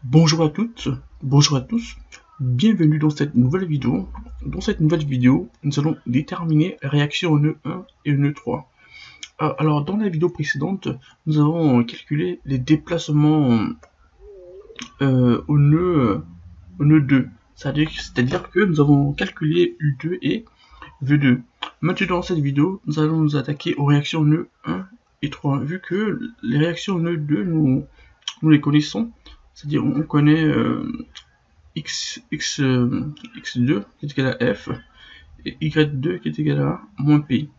Bonjour à toutes, bonjour à tous, bienvenue dans cette nouvelle vidéo. Dans cette nouvelle vidéo, nous allons déterminer la réaction au nœud 1 et au nœud 3. Alors, dans la vidéo précédente, nous avons calculé les déplacements au nœud 2. C'est-à-dire que nous avons calculé U2 et V2. Maintenant, dans cette vidéo, nous allons nous attaquer aux réactions au nœud 1 et 3. Vu que les réactions au nœud 2, nous les connaissons, c'est-à-dire on connaît x2 qui est égal à f et y2 qui est égal à moins p.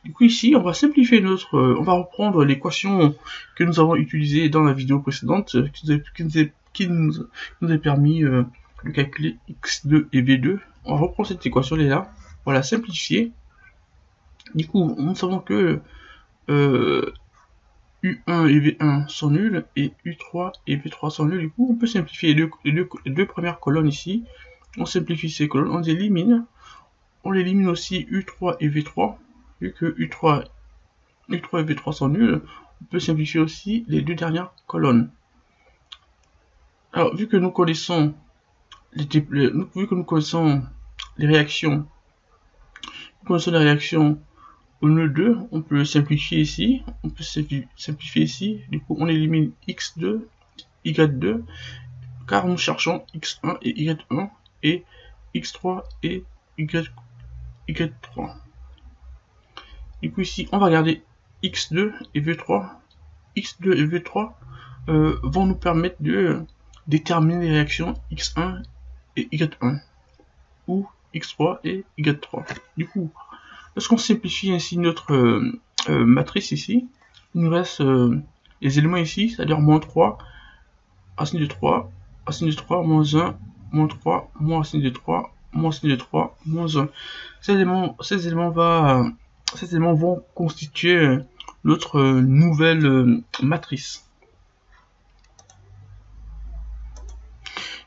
Du coup ici on va simplifier on va reprendre l'équation que nous avons utilisée dans la vidéo précédente qui nous a permis de calculer x2 et v2. On va reprendre cette équation là, on va la simplifier. Du coup nous savons que U1 et V1 sont nuls et U3 et V3 sont nuls. Du coup, on peut simplifier les deux premières colonnes ici. On simplifie ces colonnes, on les élimine. On élimine aussi U3 et V3. Vu que U3 et V3 sont nuls, on peut simplifier aussi les deux dernières colonnes. Alors, vu que nous connaissons les réactions, au nœud 2, on peut le simplifier ici, du coup on élimine x2, y2, car nous cherchons x1 et y1, et x3 et y3. Du coup ici on va regarder x2 et v3. x2 et v3 vont nous permettre de déterminer les réactions x1 et y1, ou x3 et y3. Du coup, lorsqu'on simplifie ainsi notre matrice ici, il nous reste les éléments ici, c'est-à-dire moins 3, racine de 3, racine de 3, moins 1, moins 3, moins racine de 3, moins racine de 3, moins 1. Ces éléments vont constituer notre nouvelle matrice.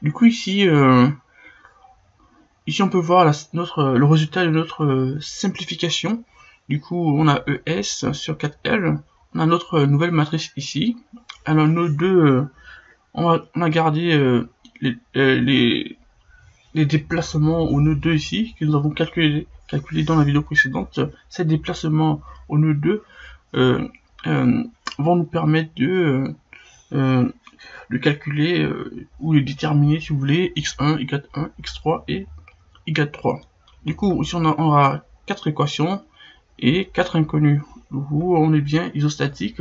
Du coup ici, on peut voir le résultat de notre simplification. Du coup, on a ES sur 4L. On a notre nouvelle matrice ici. Alors, nos deux, on a gardé les déplacements au nœud 2 ici, que nous avons calculé dans la vidéo précédente. Ces déplacements au nœud 2 vont nous permettre de calculer ou de déterminer, si vous voulez, x1, y1, x3 et y3. Du coup, ici on aura 4 équations et 4 inconnues. Du coup, on est bien isostatique.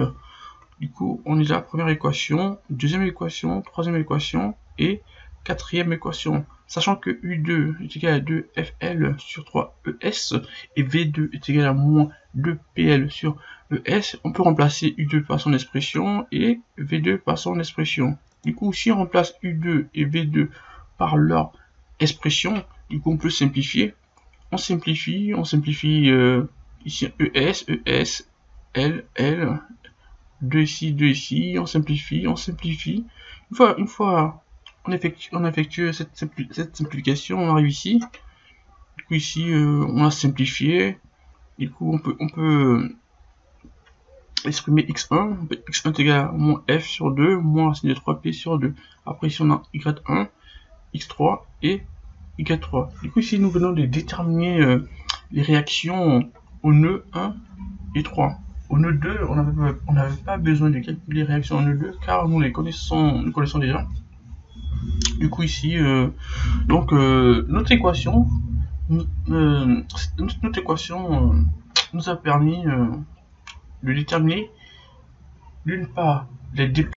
Du coup, on est la première équation, deuxième équation, troisième équation et quatrième équation. Sachant que U2 est égal à 2FL sur 3ES et V2 est égal à moins 2PL sur ES, on peut remplacer U2 par son expression et V2 par son expression. Du coup, si on remplace U2 et V2 par leur expression, du coup on peut simplifier. On simplifie ici ES, L, 2 ici, on simplifie. Une fois on effectue cette simplification, on arrive ici. Du coup ici on a simplifié. Du coup on peut exprimer x1, x1 est égal à moins f sur 2, moins racine de 3p sur 2. Après ici on a y1, x3 et y3. Du coup ici nous venons de déterminer les réactions au nœud 1 et 3. Au nœud 2, on n'avait pas besoin de calculer les réactions au nœud 2 car nous les connaissons déjà. Du coup ici, notre équation nous a permis de déterminer d'une part les déplacements